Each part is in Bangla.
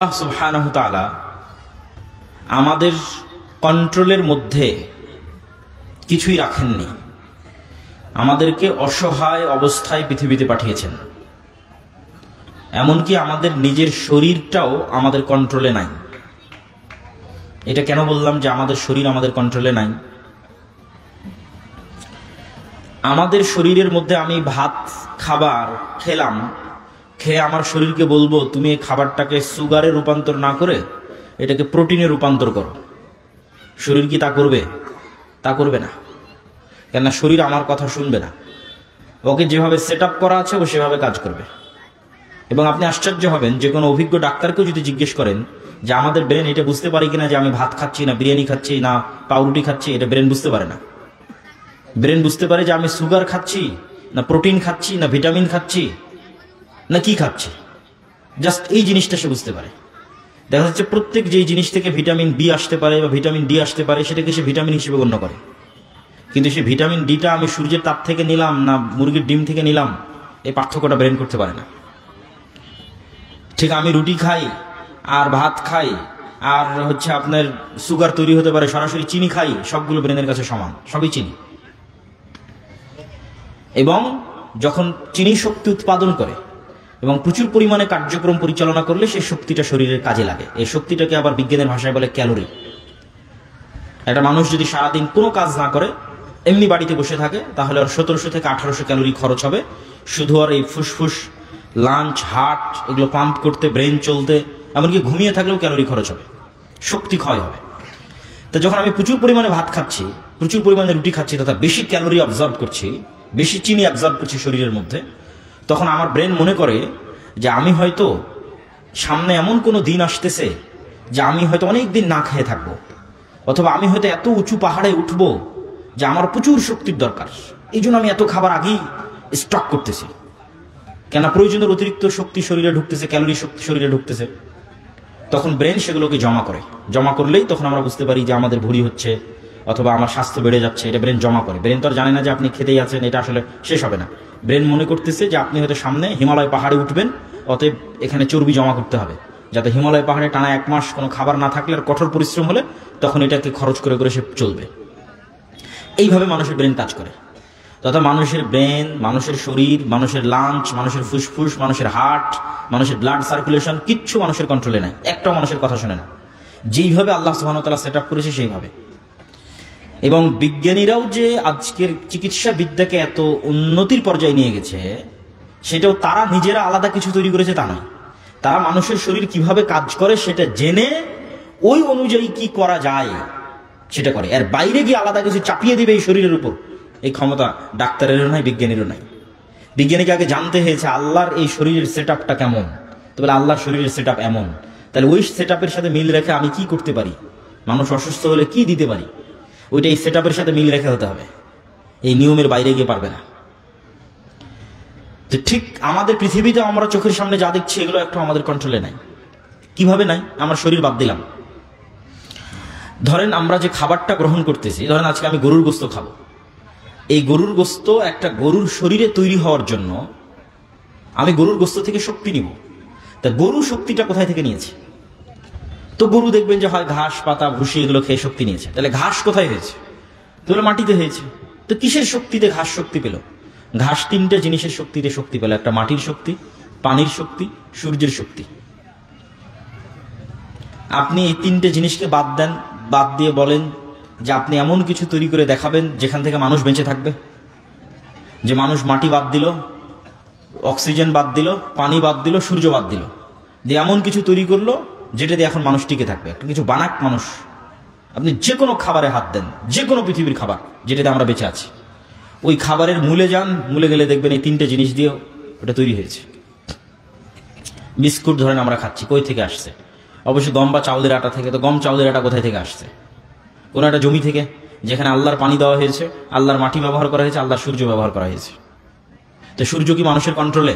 আল্লাহ সুবহানাহু তাআলা আমাদের কন্ট্রোলের মধ্যে কিছুই রাখেননি, আমাদেরকে অসহায় অবস্থায় পৃথিবীতে পাঠিয়েছেন। এমনকি আমাদের নিজের শরীরটাও আমাদের কন্ট্রোলে নাই। এটা কেন বললাম যে আমাদের শরীর আমাদের কন্ট্রোলে নাই? আমাদের শরীরের মধ্যে আমি ভাত খাবার খেলাম, খেয়ে আমার শরীরকে বলবো তুমি এই খাবারটাকে সুগারে রূপান্তর না করে এটাকে প্রোটিনে রূপান্তর করো। শরীর কি তা করবে? তা করবে না, কেননা শরীর আমার কথা শুনবে না। ওকে যেভাবে সেট আপ করা আছে ও সেভাবে কাজ করবে। এবং আপনি আশ্চর্য হবেন, যে কোনো অভিজ্ঞ ডাক্তারকেও যদি জিজ্ঞেস করেন যে আমাদের ব্রেন এটা বুঝতে পারে কিনা যে আমি ভাত খাচ্ছি না বিরিয়ানি খাচ্ছি না পাউরুটি খাচ্ছি, এটা ব্রেন বুঝতে পারে না। ব্রেন বুঝতে পারে যে আমি সুগার খাচ্ছি না প্রোটিন খাচ্ছি না ভিটামিন খাচ্ছি না কি খাচ্ছি, জাস্ট এই জিনিসটা সে বুঝতে পারে। দেখা যাচ্ছে প্রত্যেক যেই জিনিস থেকে ভিটামিন বি আসতে পারে বা ভিটামিন ডি আসতে পারে সেটাকে সে ভিটামিন হিসেবে গণ্য করে। কিন্তু সে ভিটামিন ডিটা আমি সূর্যের তাপ থেকে নিলাম না মুরগির ডিম থেকে নিলাম, এই পার্থক্যটা ব্রেন করতে পারে না। ঠিক আমি রুটি খাই আর ভাত খাই আর আপনার সুগার তৈরি হতে পারে সরাসরি চিনি খাই, সবগুলো ব্রেনের কাছে সমান, সবই চিনি। এবং যখন চিনি শক্তি উৎপাদন করে এবং প্রচুর পরিমাণে কার্যক্রম পরিচালনা করলে সেই শক্তিটা শরীরের কাজে লাগে। এই শক্তিটাকে আবার বিজ্ঞানের ভাষায় বলে ক্যালোরি। একটা মানুষ যদি সারাদিন কোনো কাজ না করে এমনি বাড়িতে বসে থাকে তাহলে আর 1700 থেকে 1800 ক্যালোরি খরচ হবে শুধু আর এই ফুসফুস লাঞ্চ হার্ট এগুলো পাম্প করতে, ব্রেন চলতে, এমনকি ঘুমিয়ে থাকলেও ক্যালোরি খরচ হবে, শক্তি ক্ষয় হবে। তো যখন আমি প্রচুর পরিমাণে ভাত খাচ্ছি, প্রচুর পরিমাণে রুটি খাচ্ছি তথা বেশি ক্যালোরি অবজার্ভ করছি, বেশি চিনি অবজার্ভ করছি শরীরের মধ্যে, তখন আমার ব্রেন মনে করে যে আমি হয়তো সামনে এমন কোনো দিন আসতেছে যে আমি হয়তো অনেক দিন না খেয়ে থাকবো, অথবা আমি হয়তো এত উঁচু পাহাড়ে উঠবো যে আমার প্রচুর শক্তির দরকার, এই জন্য আমি এত খাবার আগেই স্টক করতেছি। কেন? প্রয়োজনের অতিরিক্ত শক্তি শরীরে ঢুকতেছে, ক্যালোরি শক্তি শরীরে ঢুকতেছে। তখন ব্রেন সেগুলোকে জমা করে, জমা করলেই তখন আমরা বুঝতে পারি যে আমাদের ভুঁড়ি হচ্ছে অথবা আমার স্বাস্থ্য বেড়ে যাচ্ছে। এটা ব্রেন জমা করে। ব্রেন তো আর জানে না যে আপনি খেতেই আছেন, এটা আসলে শেষ হবে না। ব্রেন মনে করতেছে যে আপনি হয়তো সামনে হিমালয় পাহাড়ে উঠবেন, অতএব এখানে চর্বি জমা করতে হবে, যাতে হিমালয় পাহাড়ে টানা 1 মাস কোনো খাবার না থাকলে আর কঠোর পরিশ্রম হলে তখন এটাকে খরচ করে করে সে চলবে। এইভাবে মানুষের ব্রেন কাজ করে। তথা মানুষের ব্রেন, মানুষের শরীর, মানুষের লাঞ্চ, মানুষের ফুসফুস, মানুষের হার্ট, মানুষের ব্লাড সার্কুলেশন কিচ্ছু মানুষের কন্ট্রোলে নাই। একটাও মানুষের কথা শোনে না। যেইভাবে আল্লাহ সুবহানাহু ওয়া তাআলা সেট আপ করেছে সেইভাবে। এবং বিজ্ঞানীরাও যে আজকের চিকিৎসা বিদ্যাকে এত উন্নতির পর্যায়ে নিয়ে গেছে, সেটাও তারা নিজেরা আলাদা কিছু তৈরি করেছে তা নয়। তারা মানুষের শরীর কিভাবে কাজ করে সেটা জেনে ওই অনুযায়ী কি করা যায় সেটা করে। এর বাইরে গিয়ে আলাদা কিছু চাপিয়ে দিবে এই শরীরের উপর, এই ক্ষমতা ডাক্তারেরও নাই, বিজ্ঞানীরও নাই। বিজ্ঞানীকে আগে জানতে হয়েছে আল্লাহর এই শরীরের সেট আপটা কেমন। তো বলে আল্লাহর শরীরের সেট আপ এমন, তাহলে ওই সেট আপের সাথে মিল রেখে আমি কি করতে পারি, মানুষ অসুস্থ হলে কি দিতে পারি, ওইটা এই সেট আপের সাথে মিল রেখে হতে হবে। এই নিয়মের বাইরে গিয়ে পারবে না। তো ঠিক আমাদের পৃথিবীতে আমরা চোখের সামনে যা দেখছি এগুলো একটু আমাদের কন্ট্রোলে নাই। কিভাবে নাই? আমার শরীর বাদ দিলাম। ধরেন আমরা যে খাবারটা গ্রহণ করতেছি, ধরেন আজকে আমি গরুর গোস্ত খাবো। এই গরুর গোস্ত একটা গরুর শরীরে তৈরি হওয়ার জন্য আমি গরুর গোস্ত থেকে শক্তি নিব। তা গরু শক্তিটা কোথায় থেকে নিয়েছে? তো গরু দেখবেন যে হয় ঘাস পাতা ভুসি এগুলো খেয়ে শক্তি নিয়েছে। তাহলে ঘাস কোথায় হয়েছে? তাহলে মাটিতে হয়েছে। তো কিসের শক্তিতে ঘাস শক্তি পেল? ঘাস 3টে জিনিসের শক্তিতে শক্তি পেল। একটা মাটির শক্তি, পানির শক্তি, সূর্যের শক্তি। আপনি এই 3টে জিনিসকে বাদ দেন, বাদ দিয়ে বলেন যে আপনি এমন কিছু তৈরি করে দেখাবেন যেখান থেকে মানুষ বেঁচে থাকবে। যে মানুষ মাটি বাদ দিল, অক্সিজেন বাদ দিল, পানি বাদ দিল, সূর্য বাদ দিল, দিয়ে এমন কিছু তৈরি করলো যেটা দিয়ে এখন মানুষ টিকে থাকবে। একটা কিছু বানাক মানুষ। আপনি যে কোনো খাবারে হাত দেন, যে কোনো পৃথিবীর খাবার যেটাতে আমরা বেঁচে আছি, ওই খাবারের মূলে যান, মূলে গেলে দেখবেন এই 3টে জিনিস দিয়ে ওটা তৈরি হয়েছে। বিস্কুট ধরেন আমরা খাচ্ছি, কই থেকে আসছে? অবশ্যই গম বা চাউলের আটা থেকে। তো গম চাউলের আটা কোথায় থেকে আসছে? কোনো একটা জমি থেকে, যেখানে আল্লাহর পানি দেওয়া হয়েছে, আল্লাহর মাটি ব্যবহার করা হয়েছে, আল্লাহর সূর্য ব্যবহার করা হয়েছে। তো সূর্য কি মানুষের কন্ট্রোলে?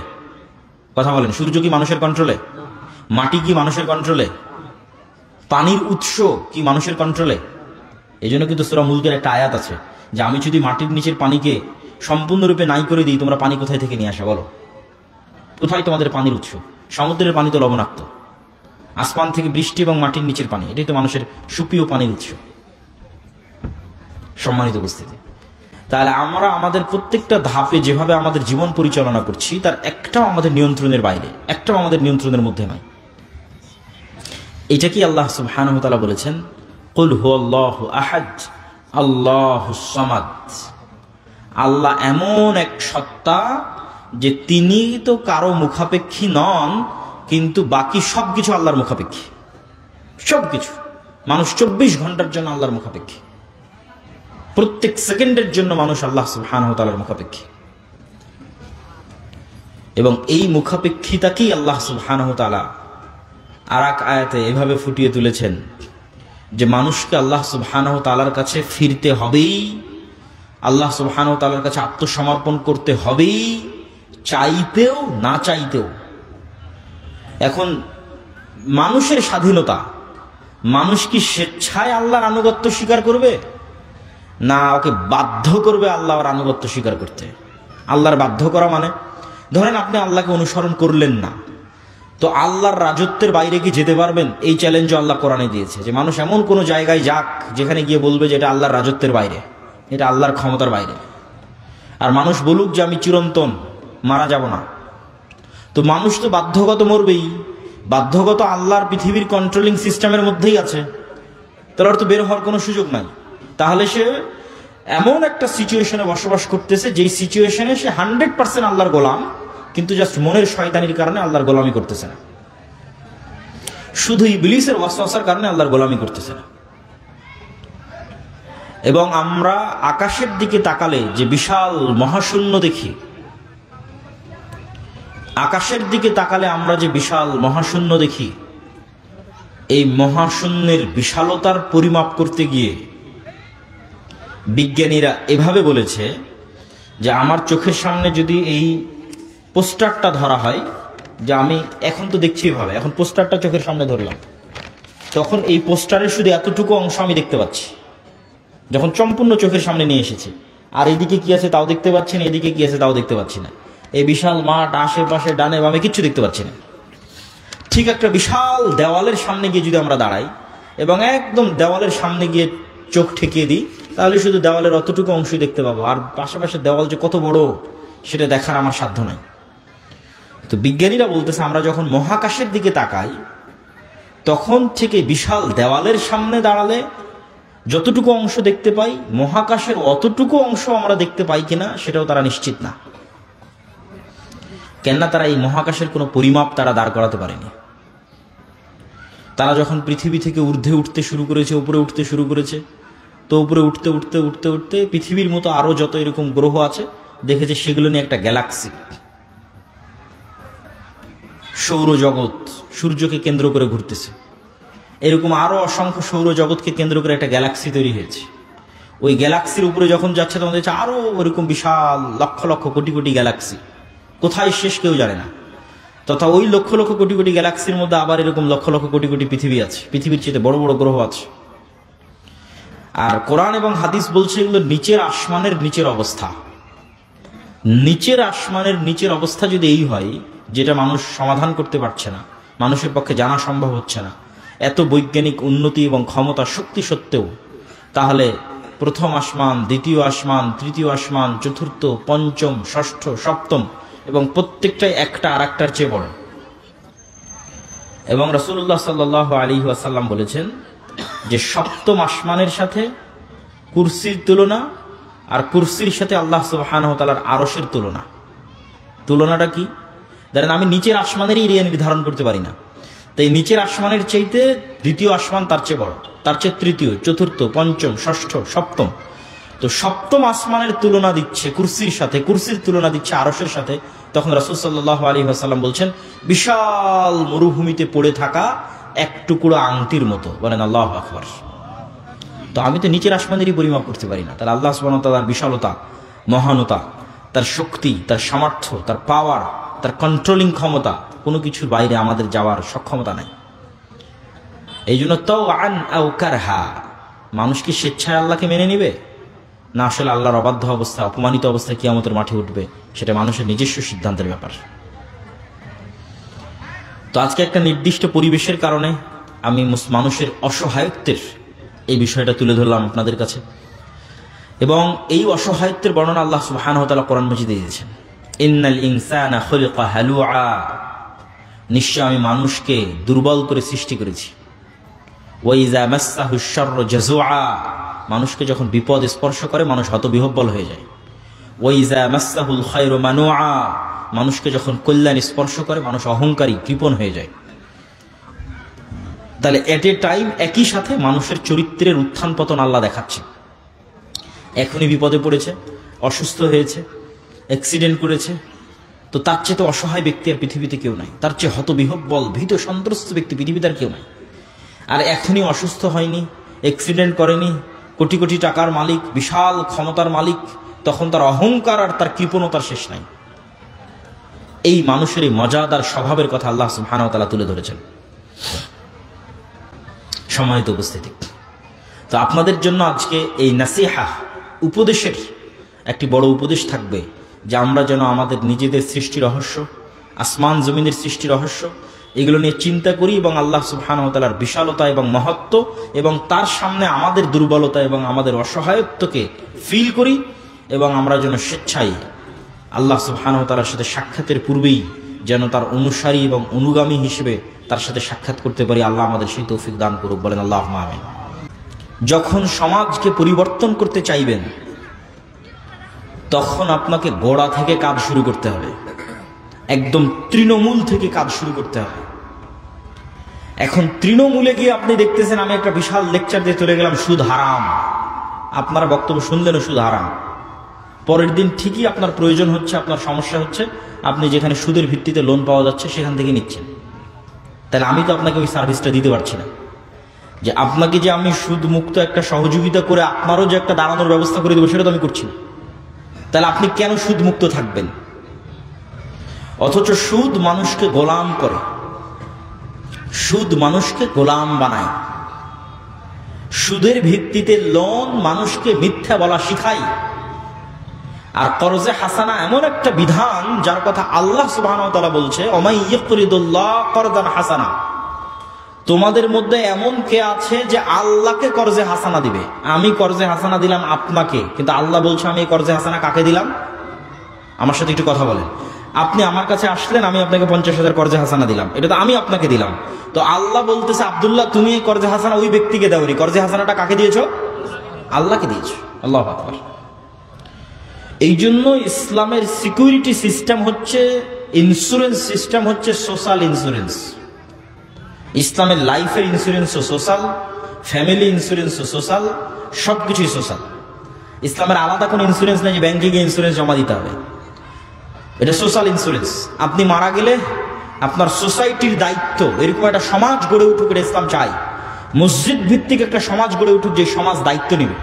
কথা বলেন, সূর্য কি মানুষের কন্ট্রোলে? মাটি কি মানুষের কন্ট্রোলে? পানির উৎস কি মানুষের কন্ট্রোলে? এই জন্য কিন্তু সূরা মুলকের একটা আয়াত আছে যে আমি যদি মাটির নিচের পানিকে সম্পূর্ণরূপে নাই করে দিই, তোমরা পানি কোথায় থেকে নিয়ে আসা বলো? কোথায় তোমাদের পানির উৎস? সমুদ্রের পানি তো লবণাক্ত। আসমান থেকে বৃষ্টি এবং মাটির নিচের পানি, এটাই তো মানুষের সুপ্রিয় পানির উৎস। সম্মানিত উপস্থিতি, তাহলে আমরা আমাদের প্রত্যেকটা ধাপে যেভাবে আমাদের জীবন পরিচালনা করছি তার একটাও আমাদের নিয়ন্ত্রণের বাইরে, একটাও আমাদের নিয়ন্ত্রণের মধ্যে নয়। এটা কি আল্লাহ সুবহানাহু ওয়া তাআলা বলেছেন, কুল হুয়াল্লাহু আহাদ আল্লাহুস সামাদ। আল্লাহ এমন এক সত্তা যে তিনি তো কারো মুখাপেক্ষী নন, কিন্তু বাকি সবকিছু আল্লাহর মুখাপেক্ষী। সবকিছু, মানুষ 24 ঘন্টার জন্য আল্লাহর মুখাপেক্ষী, প্রত্যেক সেকেন্ডের জন্য মানুষ আল্লাহ সুবহানাহু ওয়া তাআলার মুখাপেক্ষী। এবং এই মুখাপেক্ষিতাকেই আল্লাহ সুবহানাহু ওয়া তাআলা আর এক আয়াতে এভাবে ফুটিয়ে তুলেছেন যে মানুষকে আল্লাহ সুবহানাহু ওয়া তাআলার কাছে ফিরতে হবেই, আল্লাহ সুবহানাহু ওয়া তাআলার কাছে আত্মসমর্পণ করতে হবেই, চাইতেও না চাইতেও। এখন মানুষের স্বাধীনতা, মানুষ কি স্বেচ্ছায় আল্লাহর আনুগত্য স্বীকার করবে, না ওকে বাধ্য করবে আল্লাহর আনুগত্য স্বীকার করতে? আল্লাহর বাধ্য করা মানে, ধরেন আপনি আল্লাহকে অনুসরণ করলেন না, তো আল্লাহর রাজত্বের বাইরে কি যেতে পারবেন? এই চ্যালেঞ্জও আল্লাহ কোরআনে দিয়েছে যে মানুষ এমন কোনো জায়গায় যাক যেখানে গিয়ে বলবে যে এটা আল্লাহর রাজত্বের বাইরে, এটা আল্লাহর ক্ষমতার বাইরে। আর মানুষ বলুক যে আমি চিরন্তন, মারা যাব না। তো মানুষ তো বাধ্যগত মরবেই, বাধ্যগত আল্লাহর পৃথিবীর কন্ট্রোলিং সিস্টেমের মধ্যেই আছে, তার তো বের হওয়ার কোনো সুযোগ নাই। তাহলে সে এমন একটা সিচুয়েশনে বসবাস করতেছে যেই সিচুয়েশনে সে 100% আল্লাহর গোলাম, কিন্তু জাস্ট মনের শয়তানির কারণে আল্লাহর গোলামি করতেছে না, শুধু ইবলিসের ওয়াসওয়াসার কারণে আল্লাহর গোলামি করতেছে না। এবং আমরা আকাশের দিকে তাকালে যে বিশাল মহাশূন্য দেখি, আকাশের দিকে তাকালে আমরা যে বিশাল মহাশূন্য দেখি, এই মহাশূন্যের বিশালতার পরিমাপ করতে গিয়ে বিজ্ঞানীরা এভাবে বলেছে যে আমার চোখের সামনে যদি এই পোস্টারটা ধরা হয়, যে আমি এখন তো দেখছি এভাবে, এখন পোস্টারটা চোখের সামনে ধরলাম, তখন এই পোস্টারের শুধু এতটুকু অংশ আমি দেখতে পাচ্ছি যখন সম্পূর্ণ চোখের সামনে নিয়ে এসেছি। আর এদিকে কি আছে তাও দেখতে পাচ্ছি না, এদিকে কি আছে তাও দেখতে পাচ্ছি না, এই বিশাল মাঠ, আশেপাশে ডানে বামে কিচ্ছু দেখতে পাচ্ছি না। ঠিক একটা বিশাল দেওয়ালের সামনে গিয়ে যদি আমরা দাঁড়াই এবং একদম দেওয়ালের সামনে গিয়ে চোখ ঠেকিয়ে দিই, তাহলে শুধু দেওয়ালের অতটুকু অংশই দেখতে পাবো, আর পাশাপাশি দেওয়াল যে কত বড় সেটা দেখার আমার সাধ্য নাই। তো বিজ্ঞানীরা বলতেছে আমরা যখন মহাকাশের দিকে তাকাই, তখন থেকে বিশাল দেওয়ালের সামনে দাঁড়ালে যতটুকু অংশ দেখতে পাই, মহাকাশের অতটুকু অংশ আমরা দেখতে পাই কিনা সেটাও তারা নিশ্চিত না। কেননা তারা এই মহাকাশের কোনো পরিমাপ তারা দাঁড় করাতে পারেনি। তারা যখন পৃথিবী থেকে ঊর্ধ্বে উঠতে শুরু করেছে, উপরে উঠতে শুরু করেছে, তো উপরে উঠতে উঠতে উঠতে উঠতে পৃথিবীর মতো আরো যত এরকম গ্রহ আছে দেখেছে, সেগুলো নিয়ে একটা গ্যালাক্সি, সৌরজগৎ সূর্যকে কেন্দ্র করে ঘুরতেছে, এরকম আরো অসংখ্য সৌরজগৎকে কেন্দ্র করে একটা গ্যালাক্সি তৈরি হয়েছে। ওই গ্যালাক্সির উপরে যখন যাচ্ছে তখন দেখছে আরো ওরকম বিশাল লক্ষ লক্ষ কোটি কোটি গ্যালাক্সি, কোথায় শেষ কেউ জানে না। তথা ওই লক্ষ লক্ষ কোটি কোটি গ্যালাক্সির মধ্যে আবার এরকম লক্ষ লক্ষ কোটি কোটি পৃথিবী আছে, পৃথিবীর চেয়ে বড় বড় গ্রহ আছে। আর কোরআন এবং হাদিস বলছে এগুলো নিচের আসমানের নিচের অবস্থা। নিচের আসমানের নিচের অবস্থা যদি এই হয়, যেটা মানুষ সমাধান করতে পারছে না, মানুষের পক্ষে জানা সম্ভব হচ্ছে না, এত বৈজ্ঞানিক উন্নতি এবং ক্ষমতা শক্তি সত্ত্বেও, তাহলে প্রথম আসমান, দ্বিতীয় আসমান, তৃতীয় আসমান, চতুর্থ, পঞ্চম, ষষ্ঠ, সপ্তম, এবং প্রত্যেকটাই একটা আর একটার চেয়ে বড়। এবং রাসূলুল্লাহ সাল্লাল্লাহু আলাইহি ওয়াসাল্লাম বলেছেন যে সপ্তম আসমানের সাথে কুরসির তুলনা, আর কুরসির সাথে আল্লাহ সুবহানাহু ওয়া তাআলার আরশের তুলনা। তুলনাটা কি? ধরেন আমি নিচের আসমানের এরিয়া নির্ধারণ করতে পারি না, তাই নিচের আসমানের চাইতে দ্বিতীয় আসমান তার চেয়ে বড়, তার চেয়ে তৃতীয়, চতুর্থ, পঞ্চম, ষষ্ঠ, সপ্তম। তো সপ্তম আসমানের তুলনা দিচ্ছে কুরসির সাথে, কুরসির তুলনা দিচ্ছে আরশের সাথে। তখন রাসূল সাল্লাল্লাহু আলাইহি ওয়াসাল্লাম বলছেন বিশাল মরুভূমিতে পড়ে থাকা এক টুকরো আংটির মতো। বলেন আল্লাহু আকবার। তো আমি তো নিচের আসমানেরই পরিমাপ করতে পারি না, তাহলে আল্লাহ সুবহানাহু ওয়া তাআলার বিশালতা, মহানতা, তার শক্তি, তার সামর্থ্য, তার পাওয়ার, তার কন্ট্রোলিং ক্ষমতা, কোনো কিছুর বাইরে আমাদের যাওয়ার সক্ষমতা নাই। এই জন্য তাওআন আও কারহা, মানুষ কি স্বেচ্ছায় আল্লাহকে মেনে নিবে, না আসলে আল্লাহর অবাধ্য অবস্থা, অপমানিত অবস্থায় কিয়ামতের মাঠে উঠবে, সেটা মানুষের নিজস্ব সিদ্ধান্তের ব্যাপার। তো আজকে একটা নির্দিষ্ট পরিবেশের কারণে আমি মানুষের অসহায়ত্বের এই বিষয়টা তুলে ধরলাম আপনাদের কাছে, এবং এই অসহায়ত্বের বর্ণনা আল্লাহ সুবহানাহু ওয়া তাআলা কোরআন মাজিদে দিয়েছেন। ইন্নাল ইনসানা খুলিকা হালুআ, নিশ্চয় আমি মানুষকে দুর্বল করে সৃষ্টি করেছি। ওয়া ইযা মাসসাহুশ শাররু জাযুআ, মানুষকে যখন বিপদ স্পর্শ করে মানুষ হতবিহ্বল হয়ে যায়। ওয়া ইযা মাসসাহুল খায়রু মানুআ, মানুষকে যখন কল্যাণ স্পর্শ করে মানুষ অহংকারী কৃপণ হয়ে যায়। তাহলে এট এ টাইম একই সাথে মানুষের চরিত্রের উত্থান পতন আল্লাহ দেখাচ্ছে। এখনই বিপদে পড়েছে, অসুস্থ হয়েছে, অ্যাক্সিডেন্ট করেছে, তো তার চেয়ে তো অসহায় ব্যক্তি আর পৃথিবীতে কেউ নাই, তার চেয়ে হতবিহ্বল ভীত সন্ত্রস্ত ব্যক্তি পৃথিবীতে আর কেউ নাই। আর এখনই অসুস্থ হয়নি, অ্যাক্সিডেন্ট করেনি, কোটি কোটি টাকার মালিক, বিশাল ক্ষমতার মালিক, তখন তার অহংকার আর তার কৃপণতার শেষ নাই। এই মানুষের এই মজাদার স্বভাবের কথা আল্লাহ সুবহানাহু ওয়া তাআলা তুলে ধরেছেন। সম্মানিত উপস্থিতি, তো আপনাদের জন্য আজকে এই নাসিহা উপদেশের একটি বড় উপদেশ থাকবে যে আমরা যেন আমাদের নিজেদের সৃষ্টি রহস্য, আসমান জমিনের সৃষ্টি রহস্য, এগুলো নিয়ে চিন্তা করি এবং আল্লাহ সুবহানাহু ওয়া তাআলার বিশালতা এবং মহত্ব এবং তার সামনে আমাদের দুর্বলতা এবং আমাদের অসহায়ত্বকে ফিল করি, এবং আমরা যেন স্বেচ্ছায় আল্লাহ সুবহানাহু ওয়া তাআলার সাথে সাক্ষাতের পূর্বেই যেন তার অনুসারী এবং অনুগামী হিসেবে তার সাথে সাক্ষাৎ করতে পারি। আল্লাহ আমাদের সেই তৌফিক দান করুক, বলেন আল্লাহুম্মা আমিন। যখন সমাজকে পরিবর্তন করতে চাইবেন তখন আপনাকে গোড়া থেকে কাজ শুরু করতে হবে, একদম তৃণমূল থেকে কাজ শুরু করতে হবে। এখন তৃণমূলে গিয়ে আপনি দেখতেছেন আমি একটা বিশাল লেকচার দিয়ে চলে গেলাম সুদ হারাম, আপনারা বক্তব্য শুনলেন সুদ হারাম, পরের দিন ঠিকই আপনার প্রয়োজন হচ্ছে, আপনার সমস্যা হচ্ছে, আপনি যেখানে সুদের ভিত্তিতে লোন পাওয়া যাচ্ছে সেখান থেকে নিচ্ছেন। তাহলে আমি তো আপনাকে ওই সার্ভিসটা দিতে পারছি না, যে আপনাকে যে আমি সুদ মুক্ত একটা সহযোগিতা করে আপনারও যে একটা দাঁড়ানোর ব্যবস্থা করে দেবো সেটা তো আমি করছি না। তাহলে আপনি কেন সুদ মুক্ত থাকবেন? অথচ সুদ মানুষকে গোলাম করে, সুদ মানুষকে গোলাম বানায়, সুদের ভিত্তিতে লোন মানুষকে মিথ্যা বলা শিখায়। আর কর্জে হাসানা এমন একটা বিধান যার কথা আল্লাহ সুবহানাহু ওয়া তাআলা বলছে, ওমাই ইয়াকরিদুল্লাহ করদান হাসানা, তোমাদের মধ্যে এমন কে আছে যে আল্লাহকে কর্জে হাসানা দিবে। আমি কর্জে হাসানা দিলাম আপনাকে, কিন্তু আল্লাহ বলছে আমি এই কর্জে হাসানা কাকে দিলাম? আমার সাথে একটু কথা বলেন। আপনি আমার কাছে আসলেন, আমি আপনাকে 50,000 কর্জে হাসানা দিলাম, এটা তো আমি আপনাকে দিলাম। তো আল্লাহ বলতেছে আব্দুল্লাহ তুমি এই কর্জে হাসানা ওই ব্যক্তিকে দাওনি, কর্জে হাসানাটা কাকে দিয়েছো? আল্লাহকে দিয়েছো। আল্লাহু আকবার। এই জন্য ইসলামের সিকিউরিটি সিস্টেম হচ্ছে, ইন্স্যুরেন্স সিস্টেম হচ্ছে সোশ্যাল ইন্স্যুরেন্স। ইসলামের লাইফের ইন্স্যুরেন্সও সোশ্যাল, ফ্যামিলি ইন্স্যুরেন্সও সোশ্যাল, সবকিছুই সোশ্যাল। ইসলামের আলাদা কোনো ইন্স্যুরেন্স নেই যে ব্যাংকে গিয়ে ইন্স্যুরেন্স জমা দিতে হবে, এটা সোশ্যাল ইন্স্যুরেন্স। আপনি মারা গেলে আপনার সোসাইটির দায়িত্ব, এরকম একটা সমাজ গড়ে উঠুক, এটা ইসলাম চায়। মসজিদ ভিত্তিক একটা সমাজ গড়ে উঠুক, যে সমাজ দায়িত্ব নেবে,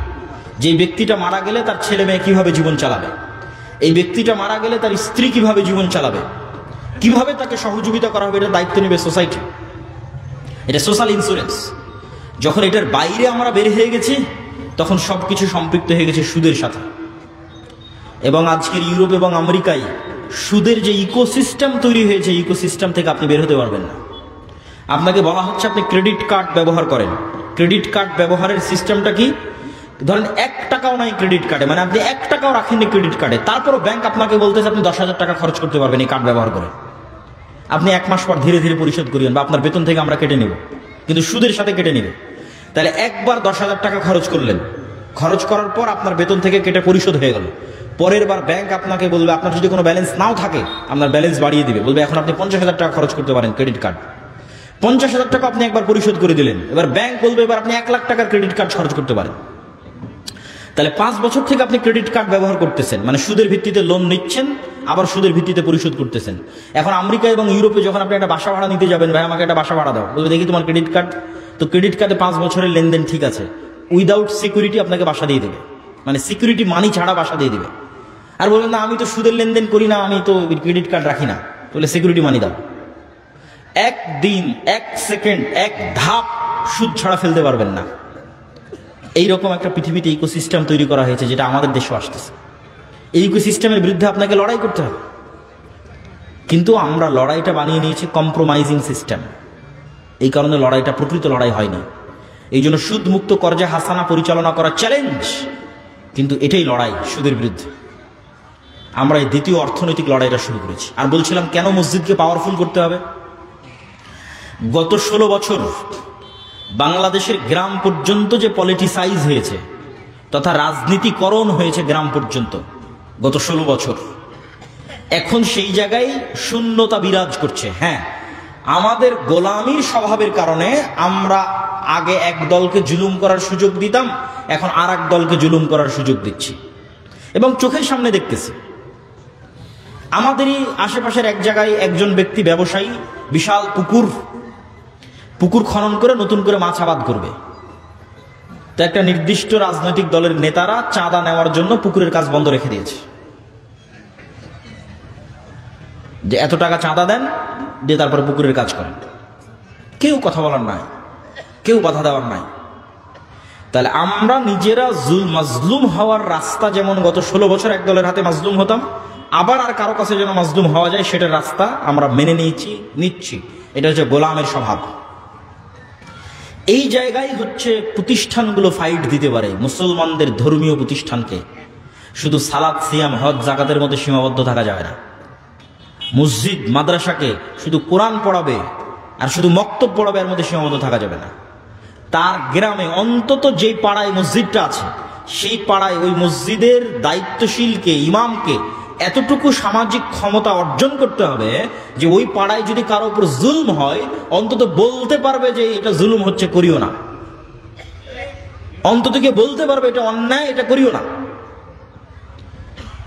যে ব্যক্তিটা মারা গেলে তার ছেলে মেয়ে কিভাবে জীবন চালাবে, এই ব্যক্তিটা মারা গেলে তার স্ত্রী কিভাবে জীবন চালাবে, কিভাবে তাকে সহযোগিতা করা হবে, এটা দায়িত্ব নেবে সোসাইটি। এটা সোশ্যাল ইন্স্যুরেন্স। যখন এটার বাইরে আমরা বের হয়ে গেছি তখন সবকিছু সম্পৃক্ত হয়ে গেছে সুদের সাথে। এবং আজকের ইউরোপ এবং আমেরিকায় সুদের যে ইকোসিস্টেম তৈরি হয়েছে, ইকোসিস্টেম থেকে আপনি বের হতে পারবেন না। আপনাকে বলা হচ্ছে আপনি ক্রেডিট কার্ড ব্যবহার করেন, ক্রেডিট কার্ড ব্যবহারের সিস্টেমটা কি? ধরেন 1 টাকাও নাই ক্রেডিট কার্ডে, মানে আপনি 1 টাকাও রাখেননি ক্রেডিট কার্ডে, তারপরও ব্যাংক আপনাকে বলতেছে আপনি 10,000 টাকা খরচ করতে পারবেন এই কার্ড ব্যবহার করে। আপনি 1 মাস পর ধীরে ধীরে পরিশোধ করিয়েন, বা আপনার বেতন থেকে আমরা কেটে নেব, কিন্তু সুদের সাথে কেটে নেবে। তাহলে একবার 10,000 টাকা খরচ করলেন, খরচ করার পর আপনার বেতন থেকে কেটে পরিশোধ হয়ে গেল। পরের বার ব্যাংক আপনাকে বলবে, আপনার যদি কোনো ব্যালেন্স নাও থাকে আপনার ব্যালেন্স বাড়িয়ে দিবে, বলবে এখন আপনি 50,000 টাকা খরচ করতে পারেন ক্রেডিট কার্ড। 50,000 টাকা আপনি একবার পরিশোধ করে দিলেন, এবার ব্যাংক বলবে এবার আপনি 1 লাখ টাকার ক্রেডিট কার্ড খরচ করতে পারেন। তাহলে 5 বছর থেকে আপনি ক্রেডিট কার্ড ব্যবহার করতেছেন, মানে সুদের ভিত্তিতে লোন নিচ্ছেন, আবার সুদের ভিত্তিতে পরিশোধ করতেছেন। এখন আমেরিকা এবং ইউরোপে যখন আপনি একটা বাসা ভাড়া নিতে যাবেন, ভাই আমাকে একটা বাসা ভাড়া দাও, বলবে দেখি তোমার ক্রেডিট কার্ড, তো ক্রেডিট কার্ডে 5 বছরের লেনদেন ঠিক আছে, উইদাউট সিকিউরিটি আপনাকে বাসা দিয়ে দেবে, মানে সিকিউরিটি মানি ছাড়া বাসা দিয়ে দেবে। আর বলবেন না আমি তো সুদের লেনদেন করি না, আমি তো ক্রেডিট কার্ড রাখি না, বলে সিকিউরিটি মানি দাও। 1 দিন 1 সেকেন্ড 1 ধাপ সুদ ছাড়া ফেলতে পারবেন না। এইরকম একটা পৃথিবীতে ইকোসিস্টেম তৈরি করা হয়েছে, যেটা আমাদের দেশেও আসতেছে। এই ইকোসিস্টেমের বিরুদ্ধে আপনাকে লড়াই করতে হবে। কিন্তু আমরা লড়াইটা বানিয়ে নিয়েছি কম্প্রোমাইজিং সিস্টেম। এই কারণে লড়াইটা প্রকৃত লড়াই হয়নি। এই জন্য সুদ মুক্ত কর্জে হাসানা পরিচালনা করা চ্যালেঞ্জ, কিন্তু এটাই লড়াই সুদের বিরুদ্ধে। আমরা এই দ্বিতীয় অর্থনৈতিক লড়াইটা শুরু করেছি। আর বলছিলাম কেন মসজিদকে পাওয়ারফুল করতে হবে। গত 16 বছর বাংলাদেশের গ্রাম পর্যন্ত যে পলিটিসাইজ হয়েছে তথা রাজনীতিকরণ হয়েছে গ্রাম পর্যন্ত গত 16 বছর, এখন সেই জায়গায় শূন্যতা বিরাজ করছে। হ্যাঁ, আমাদের গোলামির স্বভাবের কারণে আমরা আগে এক দলকে জুলুম করার সুযোগ দিতাম, এখন আর এক দলকে জুলুম করার সুযোগ দিচ্ছি এবং চোখের সামনে দেখতেছি। আমাদেরই আশেপাশের এক জায়গায় একজন ব্যক্তি ব্যবসায়ী বিশাল পুকুর খনন করে নতুন করে মাছ আবাদ করবে। তো একটা নির্দিষ্ট রাজনৈতিক দলের নেতারা চাঁদা নেওয়ার জন্য পুকুরের কাজ বন্ধ রেখে দিয়েছে, যে এত টাকা চাঁদা দেন, দিয়ে তারপরে পুকুরের কাজ করেন। কেউ কথা বলার নাই, কেউ বাধা দেওয়ার নাই। তাহলে আমরা নিজেরা মাজলুম হওয়ার রাস্তা, যেমন গত 16 বছর এক দলের হাতে মাজলুম হতাম, আবার আর কারো কাছে যেন মাজলুম হওয়া যায় সেটার রাস্তা আমরা মেনে নিচ্ছি। এটা হচ্ছে গোলামের স্বভাব। এই জায়গায় হচ্ছে প্রতিষ্ঠানগুলো ফাইট দিতে পারে মুসলমানদের ধর্মীয় প্রতিষ্ঠানকে। শুধু সালাত, সিয়াম, হজ, যাকাতের মধ্যে সীমাবদ্ধ থাকা যাবে না। মসজিদ মাদ্রাসাকে শুধু কোরআন পড়াবে আর শুধু মক্তব পড়াবে এর মধ্যে সীমাবদ্ধ থাকা যাবে না। তার গ্রামে অন্তত যেই পাড়ায় মসজিদটা আছে সেই পাড়ায় ওই মসজিদের দায়িত্বশীলকে, ইমামকে এতটুকু সামাজিক ক্ষমতা অর্জন করতে হবে যে ওই পাড়ায় যদি কারো উপর জুলম হয় অন্তত বলতে পারবে যে এটা জুলুম হচ্ছে, করিও না। অন্তত কে বলতে পারবে এটা অন্যায়, এটা করিও না।